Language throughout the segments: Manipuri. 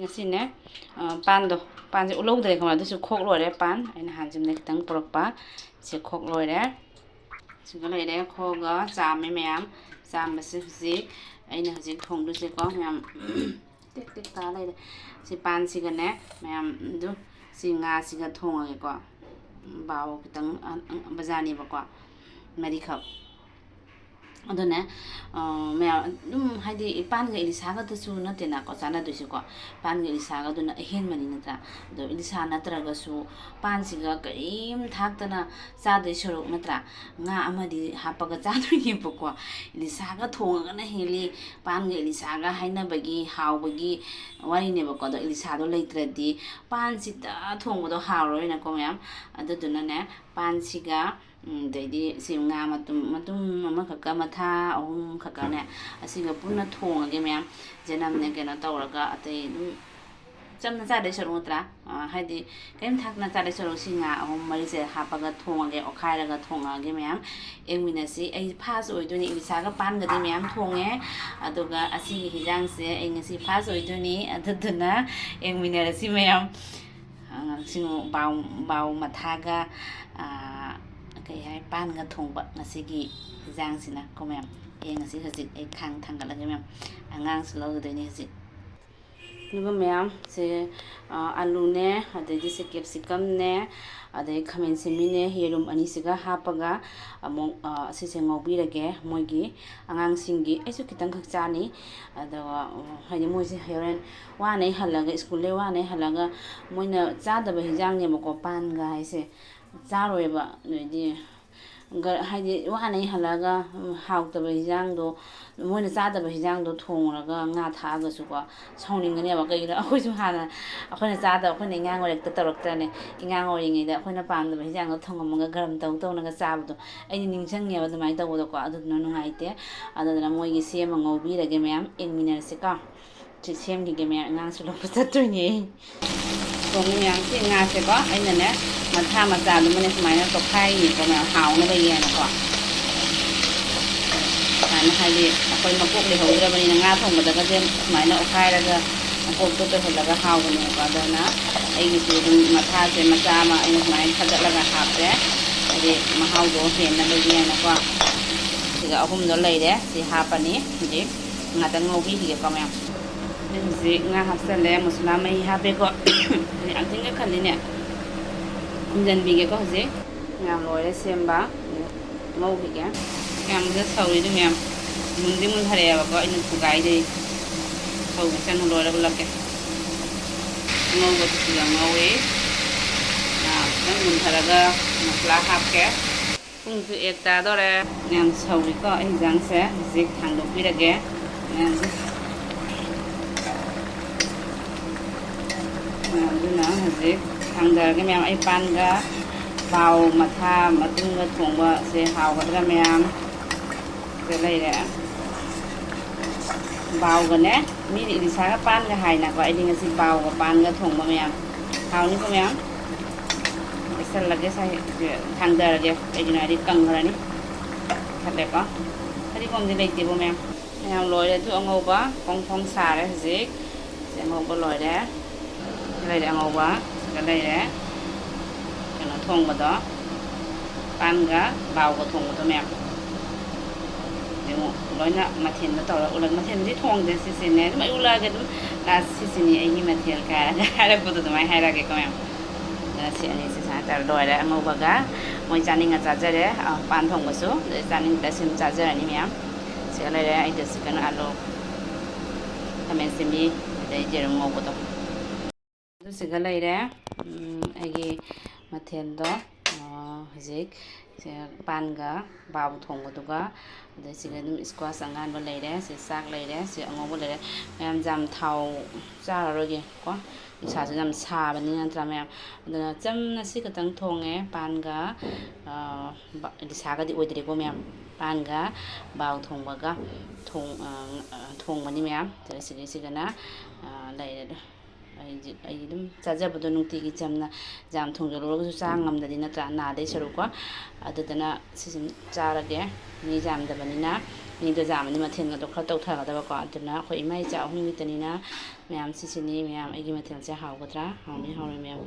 ꯉꯁꯤꯅꯦ ꯄꯥꯟꯗꯣ ꯄꯥꯟꯁꯦ ꯎꯠꯍꯧꯗ꯭ꯔꯦ ꯈꯪꯕ꯭ꯔꯥ ꯑꯗꯨꯁꯨ ꯈꯣꯛ ꯂꯣꯏꯔꯦ ꯄꯥꯟ ꯑꯩꯅ ꯍꯥꯟꯖꯤꯝꯗ ꯈꯤꯇꯪ ꯄꯨꯔꯛꯄ ꯁꯤ ꯈꯣꯛ ꯂꯣꯏꯔꯦ ꯁꯤꯒ ꯂꯩꯔꯦ ꯈꯣꯛꯑꯒ ꯆꯥꯝꯃꯦ ꯃꯌꯥꯝ ꯆꯥꯝꯕꯁꯦ ꯍꯧꯖꯤꯛ ꯑꯩꯅ ꯍꯧꯖꯤꯛ ꯊꯣꯡꯗꯣꯏꯁꯦꯀꯣ ꯃꯌꯥꯝ ꯇꯦꯛ ꯇꯦꯛ ꯇꯥ ꯂꯩꯔꯦ ꯁꯤ ꯄꯥꯟꯁꯤꯒꯅꯦ ꯃꯌꯥꯝ ꯑꯗꯨ ꯁꯤ ꯉꯥꯁꯤꯒ ꯊꯣꯡꯉꯒꯦꯀꯣ ꯕꯥꯎ ꯈꯤꯇꯪ ꯕꯖꯥꯔꯅꯦꯕꯀꯣ ꯃꯔꯤꯈꯛ ꯑꯗꯨꯅꯦ ꯃꯌꯥꯝ ꯑꯗꯨꯝ ꯍꯥꯏꯗꯤ ꯄꯥꯟꯒ ꯏꯂꯤꯁꯥꯒꯗꯁꯨ ꯅꯠꯇꯦꯅꯀꯣ ꯆꯥꯟꯅꯗꯣꯏꯁꯤꯀꯣ ꯄꯥꯟꯒ ꯏꯂꯤꯁꯥꯒꯗꯨꯅ ꯑꯍꯦꯟꯕꯅꯤ ꯅꯠꯇ꯭ꯔꯥ ꯑꯗꯣ ꯏꯂꯤꯁꯥ ꯅꯠꯇ꯭ꯔꯒꯁꯨ ꯄꯥꯟꯁꯤꯒ ꯀꯔꯤꯝ ꯊꯥꯛꯇꯅ ꯆꯥꯗꯣꯏ ꯁꯔꯨꯛ ꯅꯠꯇ꯭ꯔꯥ ꯉꯥ ꯑꯃꯗꯤ ꯍꯥꯞꯄꯒ ꯆꯥꯗꯣꯏꯅꯦꯕꯀꯣ ꯏꯂꯤꯁꯥꯒ ꯊꯣꯡꯉꯒꯅ ꯍꯦꯜꯂꯤ ꯄꯥꯟꯒ ꯏꯂꯤꯁꯥꯒ ꯍꯥꯏꯅꯕꯒꯤ ꯍꯥꯎꯕꯒꯤ ꯋꯥꯔꯤꯅꯦꯕꯀꯣ ꯑꯗꯣ ꯏꯂꯤꯁꯥꯗꯣ ꯂꯩꯇ꯭ꯔꯗꯤ ꯄꯥꯟꯁꯤꯇ ꯊꯣꯡꯕꯗꯣ ꯍꯥꯎꯔꯣꯏꯅꯀꯣ ꯃꯌꯥꯝ ꯑꯗꯨꯗꯨꯅꯅꯦ ꯄꯥꯟꯁꯤꯒ ꯑꯗꯩꯗꯤ ꯁꯤ ꯉꯥ ꯃꯇꯨꯝ ꯑꯃꯈꯛꯀ ꯃꯊꯥ ꯑꯍꯨꯝ ꯈꯛꯀꯅꯦ ꯑꯁꯤꯒ ꯄꯨꯟꯅ ꯊꯣꯡꯉꯒꯦ ꯃꯌꯥꯝ ꯖꯅꯝꯅꯦ ꯀꯩꯅꯣ ꯇꯧꯔꯒ ꯑꯇꯩ ꯑꯗꯨꯝ ꯆꯝꯅ ꯆꯥꯗꯣꯏ ꯁꯔꯨꯛ ꯅꯠꯇ꯭ꯔꯥ ꯍꯥꯏꯗꯤ ꯀꯔꯤꯝ ꯊꯥꯛꯇꯅ ꯆꯥꯗꯣꯏ ꯁꯔꯨꯛ ꯁꯤ ꯉꯥ ꯑꯍꯨꯝ ꯃꯔꯤꯁꯦ ꯍꯥꯞꯄꯒ ꯊꯣꯡꯉꯒꯦ ꯑꯣꯠꯈꯥꯏꯔꯒ ꯊꯣꯡꯉꯛꯑꯒꯦ ꯃꯌꯥꯝ ꯌꯦꯡꯃꯤꯟꯅꯁꯤ ꯑꯩ ꯐꯥꯁ ꯑꯣꯏꯗꯣꯏꯅꯤ ꯏꯂꯤꯁꯥꯒ ꯄꯥꯟꯒꯗꯤ ꯃꯌꯥꯝ ꯊꯣꯡꯉꯦ ꯑꯗꯨꯒ ꯑꯁꯤꯒꯤ ꯍꯤꯟꯖꯥꯡꯁꯦ ꯑꯩ ꯉꯁꯤ ꯐꯥꯁ ꯑꯣꯏꯗꯣꯏꯅꯤ ꯑꯗꯨꯗꯨꯅ ꯌꯦꯡꯃꯤꯟꯅꯔꯁꯤ ꯃꯌꯥꯝ ꯁꯤꯡ ꯕꯥꯎ ꯃꯊꯥꯒ ꯀꯩ ꯍꯥꯏ ꯄꯥꯟꯒ ꯊꯣꯡꯕ ꯉꯁꯤꯒꯤ ꯍꯤꯟꯖꯥꯡꯁꯤꯅ ꯀꯣ ꯃꯌꯥꯝ ꯌꯦꯡꯉꯁꯤ ꯍꯧꯖꯤꯛ ꯑꯩ ꯈꯥꯡ ꯊꯥꯡꯒꯠꯂꯒꯦ ꯃꯌꯥꯝ ꯑꯉꯥꯡꯁꯨ ꯂꯧꯒꯗꯣꯏꯅꯤ ꯍꯧꯖꯤꯛ ꯑꯗꯨꯒ ꯃꯌꯥꯝ ꯁꯦ ꯑꯂꯨꯅꯦ ꯑꯗꯩꯗꯤ ꯁꯦ ꯀꯦꯞꯁꯤꯀꯝꯅꯦ ꯑꯗꯩ ꯈꯥꯃꯦꯟ ꯑꯁꯤꯟꯕꯤꯅꯦ ꯌꯦꯔꯨꯝ ꯑꯅꯤꯁꯤꯒ ꯍꯥꯞꯄꯒ ꯑꯃꯨꯛ ꯑꯁꯤꯁꯦ ꯉꯧꯕꯤꯔꯒꯦ ꯃꯣꯏꯒꯤ ꯑꯉꯥꯡꯁꯤꯡꯒꯤ ꯑꯩꯁꯨ ꯈꯤꯇꯪꯈꯛ ꯆꯥꯅꯤ ꯑꯗꯨꯒ ꯍꯥꯏꯗꯤ ꯃꯣꯏꯁꯦ ꯍꯣꯔꯦꯟ ꯋꯥꯅꯩ ꯍꯜꯂꯒ ꯁ꯭ꯀꯨꯜꯗꯩ ꯋꯥꯅꯩ ꯍꯜꯂꯒ ꯃꯣꯏꯅ ꯆꯥꯗꯕ ꯍꯤꯟꯖꯥꯡꯅꯦꯕꯀꯣ ꯄꯥꯟꯒ ꯍꯥꯏꯁꯦ ꯆꯥꯔꯣꯏꯕ ꯑꯗꯩꯗꯤ ꯍꯥꯏꯗꯤ ꯋꯥꯅꯩ ꯍꯜꯂꯛꯑꯒ ꯍꯥꯎꯇꯕ ꯍꯤꯟꯖꯥꯡꯗꯣ ꯃꯣꯏꯅ ꯆꯥꯗꯕ ꯍꯤꯟꯖꯥꯡꯗꯣ ꯊꯣꯡꯉꯒ ꯉꯥ ꯊꯥꯛꯑꯒꯁꯨꯀꯣ ꯁꯥꯎꯅꯤꯡꯒꯅꯦꯕ ꯀꯩꯒꯤꯅꯣ ꯑꯩꯈꯣꯏꯁꯨ ꯍꯥꯟꯅ ꯑꯩꯈꯣꯏꯅ ꯆꯥꯗꯕ ꯑꯩꯈꯣꯏꯅ ꯑꯉꯥꯡ ꯑꯣꯏꯔꯛꯇ ꯇꯧꯔꯛꯇ꯭ꯔꯅꯦ ꯑꯉꯥꯡ ꯑꯣꯏꯔꯤꯉꯩꯗ ꯑꯩꯈꯣꯏꯅ ꯄꯥꯝꯗꯕ ꯍꯤꯟꯖꯥꯡꯗꯣ ꯊꯣꯡꯉꯝꯃꯒ ꯒꯔꯝ ꯇꯧꯅꯒ ꯆꯥꯕꯗꯣ ꯑꯩꯗꯤ ꯅꯤꯡꯁꯤꯡꯉꯦꯕ ꯑꯗꯨꯃꯥꯏꯅ ꯇꯧꯕꯗꯣꯀꯣ ꯑꯗꯨꯗꯨꯅ ꯅꯨꯡꯉꯥꯏꯇꯦ ꯑꯗꯨꯗꯨꯅ ꯃꯣꯏꯒꯤ ꯁꯦꯝꯃ ꯉꯧꯕꯤꯔꯒꯦ ꯃꯌꯥꯝ ꯌꯦꯡꯃꯤꯟꯅꯔꯁꯤꯀꯣ ꯁꯤ ꯁꯦꯝꯈꯤꯒꯦ ꯃꯌꯥꯝ ꯑꯉꯥꯡꯁꯨ ꯂꯧꯕ ꯆꯠꯇꯣꯏꯅꯦ ꯊꯣꯡꯉꯤ ꯃꯌꯥꯝ ꯁꯤ ꯉꯥꯁꯦꯀꯣ ꯑꯩꯅꯅꯦ ꯃꯊꯥ ꯃꯆꯥꯗꯨꯃꯅꯦ ꯁꯨꯃꯥꯏꯅ ꯇꯣꯠꯈꯥꯏꯔꯤꯅꯤꯀꯣ ꯃꯌꯥꯝ ꯍꯥꯎꯅꯕꯒꯤꯅꯀꯣ ꯁꯨꯃꯥꯏꯅ ꯍꯥꯏꯗꯤ ꯑꯩꯈꯣꯏ ꯃꯀꯣꯛ ꯂꯩꯍꯧꯗ꯭ꯔꯕꯅꯤꯅ ꯉꯥ ꯊꯣꯡꯕꯗꯒꯁꯦ ꯁꯨꯃꯥꯏꯅ ꯑꯣꯠꯈꯥꯏꯔꯒ ꯃꯀꯣꯛꯇꯣ ꯇꯣꯏꯍꯜꯂꯒ ꯍꯥꯎꯕꯅꯦꯕꯀꯣ ꯑꯗꯨꯅ ꯑꯩꯒꯤꯁꯨ ꯑꯗꯨꯝ ꯃꯊꯥꯁꯦ ꯃꯆꯥ ꯑꯃ ꯑꯩꯅ ꯁꯨꯃꯥꯏꯅ ꯊꯥꯗꯠꯂꯒ ꯍꯥꯞꯄꯦ ꯍꯥꯏꯗꯤ ꯃꯍꯥꯎꯗꯣ ꯍꯦꯟꯅꯕꯒꯤꯅꯀꯣ ꯁꯤꯒ ꯑꯍꯨꯝꯗꯣ ꯂꯩꯔꯦ ꯁꯤ ꯍꯥꯞꯄꯅꯤ ꯍꯧꯖꯤꯛ ꯉꯥꯛꯇꯪ ꯉꯧꯕꯤꯈꯤꯒꯦꯀꯣ ꯃꯌꯥꯝ ꯍꯧꯖꯤꯛ ꯉꯥ ꯍꯥꯞꯆꯜꯂꯦ ꯃꯁꯂꯥ ꯃꯍꯤ ꯍꯥꯞꯄꯦꯀꯣ ꯌꯥꯝ ꯊꯤꯅ ꯈꯜꯂꯤꯅꯦ ꯊꯨꯝꯖꯤꯟꯕꯤꯒꯦꯀꯣ ꯍꯧꯖꯤꯛ ꯃꯌꯥꯝ ꯂꯣꯏꯔꯦ ꯁꯦꯝꯕ ꯉꯧꯈꯤꯒꯦ ꯃꯌꯥꯝꯁꯤꯗ ꯁꯧꯔꯤꯗꯨ ꯃꯌꯥꯝ ꯃꯨꯟꯗꯤ ꯃꯨꯟꯊꯔꯛꯑꯦꯕꯀꯣ ꯑꯩꯅ ꯊꯨꯒꯥꯏꯗꯣꯏ ꯁꯧꯕ ꯆꯪ ꯂꯣꯏꯔ ꯎꯠꯂꯛꯀꯦ ꯉꯧꯕꯁꯤꯁꯨ ꯉꯧꯋꯤ ꯈꯤꯇꯪ ꯃꯨꯟꯊꯔꯒ ꯃꯁꯂꯥ ꯍꯥꯞꯀꯦ ꯄꯨꯡꯁꯨ 1 ꯇꯥꯗꯣꯔꯦ ꯌꯥꯝ ꯁꯧꯔꯤꯀꯣ ꯑꯩ ꯍꯤꯟꯖꯥꯡꯁꯦ ꯍꯧꯖꯤꯛ ꯊꯥꯡꯗꯣꯛꯄꯤꯔꯒꯦ ꯃꯌꯥꯝꯁꯦ ꯑꯗꯨꯅ ꯍꯧꯖꯤꯛ ꯊꯥꯡꯊꯔꯒꯦ ꯃꯌꯥꯝ ꯑꯩ ꯄꯥꯟꯒ ꯕꯥꯎ ꯃꯊꯥ ꯃꯇꯨꯡꯒ ꯊꯣꯡꯕꯁꯦ ꯍꯥꯎꯒꯗ꯭ꯔꯥ ꯃꯌꯥꯝ ꯁꯤꯗ ꯂꯩꯔꯦ ꯕꯥꯎꯒꯅꯦ ꯃꯤꯗꯤ ꯏꯂꯤꯁꯥꯒ ꯄꯥꯟꯒ ꯍꯥꯏꯅꯀꯣ ꯑꯩꯗꯤ ꯉꯁꯤ ꯕꯥꯎꯒ ꯄꯥꯟꯒ ꯊꯣꯡꯕ ꯃꯌꯥꯝ ꯍꯥꯎꯅꯤꯀꯣ ꯃꯌꯥꯝ ꯂꯩꯁꯜꯂꯒꯦ ꯊꯥꯡꯊꯔꯒꯦ ꯀꯩꯒꯤꯅꯣ ꯍꯥꯏꯗꯤ ꯀꯪꯈ꯭ꯔꯅꯤ ꯊꯠꯂꯦꯀꯣ ꯐꯗꯤꯒꯣꯝꯗꯤ ꯂꯩꯇꯦꯕꯣ ꯃꯌꯥꯝ ꯂꯣꯏꯔꯦ ꯑꯗꯨ ꯑꯉꯧꯕ ꯐꯣꯡ ꯐꯣꯡ ꯁꯥꯔꯦ ꯍꯧꯖꯤꯛ ꯁꯤ ꯑꯉꯧꯕ ꯂꯣꯏꯔꯦ ꯂꯩꯔꯦ ꯑꯉꯧꯕ ꯁꯤꯗ ꯂꯩꯔꯦ ꯀꯩꯅꯣ ꯊꯣꯡꯕꯗꯣ ꯄꯥꯟꯒ ꯕꯥꯎꯒ ꯊꯣꯡꯕꯗꯣ ꯃꯌꯥꯝ ꯑꯃꯨꯛ ꯂꯣꯏꯅ ꯃꯊꯦꯜꯗ ꯇꯧꯔ ꯎꯠꯂꯒ ꯃꯊꯦꯜꯗꯤ ꯊꯣꯡꯗꯦ ꯁꯤꯁꯤꯅꯦ ꯑꯗꯨꯝ ꯑꯩ ꯎꯠꯂꯛꯑꯒꯦ ꯑꯗꯨꯝ ꯁꯤꯁꯤꯅꯤ ꯑꯩꯒꯤ ꯃꯊꯦꯜ ꯀꯥꯏꯔꯒ ꯍꯥꯏꯔꯛꯄꯗꯣ ꯑꯗꯨꯃꯥꯏꯅ ꯍꯥꯏꯔꯛꯑꯒꯦꯀꯣ ꯃꯌꯥꯝ ꯁꯤ ꯑꯅꯤꯁꯤ ꯁꯨꯃꯥꯏꯅ ꯇꯧꯔ ꯂꯣꯏꯔꯦ ꯑꯉꯧꯕꯒ ꯃꯣꯏ ꯆꯥꯅꯤꯡꯉ ꯆꯥꯖꯔꯦ ꯄꯥꯟ ꯊꯣꯡꯕꯁꯨ ꯑꯗꯩ ꯆꯥꯅꯤꯡꯗ ꯁꯨꯝ ꯆꯥꯖꯔꯅꯤ ꯃꯌꯥꯝ ꯁꯤꯒ ꯂꯩꯔꯦ ꯑꯩꯗ ꯆꯤꯛꯀꯟ ꯑꯥꯂꯨ ꯈꯥꯃꯦꯟ ꯑꯁꯤꯟꯕꯤ ꯑꯗꯩ ꯌꯦꯔꯨꯝ ꯉꯧꯕꯗꯣ ꯑꯗꯨ ꯁꯤꯒ ꯂꯩꯔꯦ ꯑꯩꯒꯤ ꯃꯊꯦꯜꯗꯣ ꯍꯧꯖꯤꯛ ꯄꯥꯟꯒ ꯕꯥꯎ ꯊꯣꯡꯕꯗꯨꯒ ꯑꯗꯩ ꯁꯤꯒ ꯑꯗꯨꯝ ꯏꯁꯀ꯭ꯋꯥꯁ ꯑꯉꯥꯟꯕ ꯂꯩꯔꯦ ꯁꯤ ꯆꯥꯛ ꯂꯩꯔꯦ ꯁꯤ ꯑꯉꯧꯕ ꯂꯩꯔꯦ ꯃꯌꯥꯝ ꯌꯥꯝ ꯊꯥꯎ ꯆꯥꯔꯔꯣꯏꯒꯦꯀꯣ ꯅꯨꯡꯁꯥꯁꯨ ꯌꯥꯝ ꯁꯥꯕꯅꯤ ꯅꯠꯇ꯭ꯔꯥ ꯃꯌꯥꯝ ꯑꯗꯨꯅ ꯆꯝꯅ ꯁꯤ ꯈꯛꯇꯪ ꯊꯣꯡꯉꯦ ꯄꯥꯟꯒ ꯏꯂꯤꯁꯥꯒꯗꯤ ꯑꯣꯏꯗ꯭ꯔꯦꯀꯣ ꯃꯌꯥꯝ ꯄꯥꯟꯒ ꯕꯥꯎ ꯊꯣꯡꯕꯒ ꯊꯣꯡꯕꯅꯤ ꯃꯌꯥꯝ ꯁꯤꯒꯤꯁꯤꯒꯅ ꯂꯩꯔꯦ ꯑꯩ ꯑꯗꯨꯝ ꯆꯥꯖꯕꯗꯣ ꯅꯨꯡꯇꯤꯒꯤ ꯆꯝꯅ ꯖꯥꯝ ꯊꯣꯡꯖꯜꯂꯨꯔꯒꯁꯨ ꯆꯥ ꯉꯝꯗꯗꯤ ꯅꯠꯇ꯭ꯔꯥ ꯅꯥꯗꯩ ꯁꯔꯨꯛꯀꯣ ꯑꯗꯨꯗꯨꯅ ꯁꯤꯁꯤ ꯆꯥꯔꯒꯦ ꯃꯤ ꯌꯥꯝꯗꯕꯅꯤꯅ ꯃꯤꯗꯣ ꯌꯥꯝꯕꯅꯤ ꯃꯊꯦꯜꯒꯗꯣ ꯈꯔ ꯇꯧꯊꯒꯗꯕꯀꯣ ꯑꯗꯨꯅ ꯑꯩꯈꯣꯏ ꯏꯃꯥ ꯏꯆꯥ ꯑꯍꯨꯝ ꯈꯛꯇꯅꯤꯅ ꯃꯌꯥꯝ ꯁꯤꯁꯤꯅꯤ ꯃꯌꯥꯝ ꯑꯩꯒꯤ ꯃꯊꯦꯜꯁꯦ ꯍꯥꯎꯒꯗ꯭ꯔꯥ ꯍꯥꯎꯅꯤ ꯍꯥꯎꯔꯣꯏ ꯃꯌꯥꯝ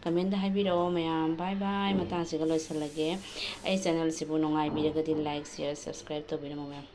ꯀꯃꯦꯟꯗ ꯍꯥꯏꯕꯤꯔꯛꯑꯣ ꯃꯌꯥꯝ ꯕꯥꯏ ꯕꯥꯏ ꯃꯇꯥꯡꯁꯤꯒ ꯂꯣꯏꯁꯤꯜꯂꯒꯦ ꯑꯩ ꯆꯦꯅꯦꯜꯁꯤꯕꯨ ꯅꯨꯡꯉꯥꯏꯕꯤꯔꯒꯗꯤ ꯂꯥꯏꯛ ꯁꯤꯌꯔ ꯁꯕꯁꯀ꯭ꯔꯥꯏꯕ ꯇꯧꯕꯤꯔꯝꯃꯣ ꯃꯌꯥꯝ